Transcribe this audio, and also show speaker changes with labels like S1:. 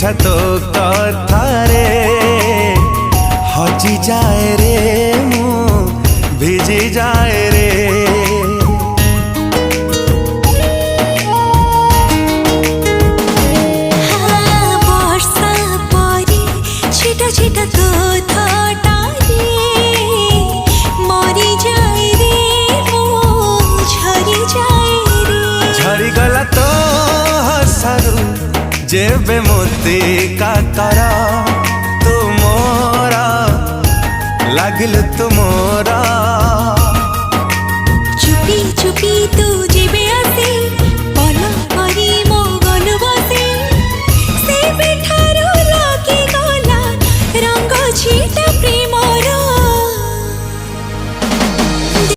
S1: मिठा तो कथारे हजी जाए रे मु भिजी जाए रे।
S2: छिटा कथाटारे मरी जाए रे मो झरी जाए रे।
S1: झरी गला तो हसारू जेबे मोती काकर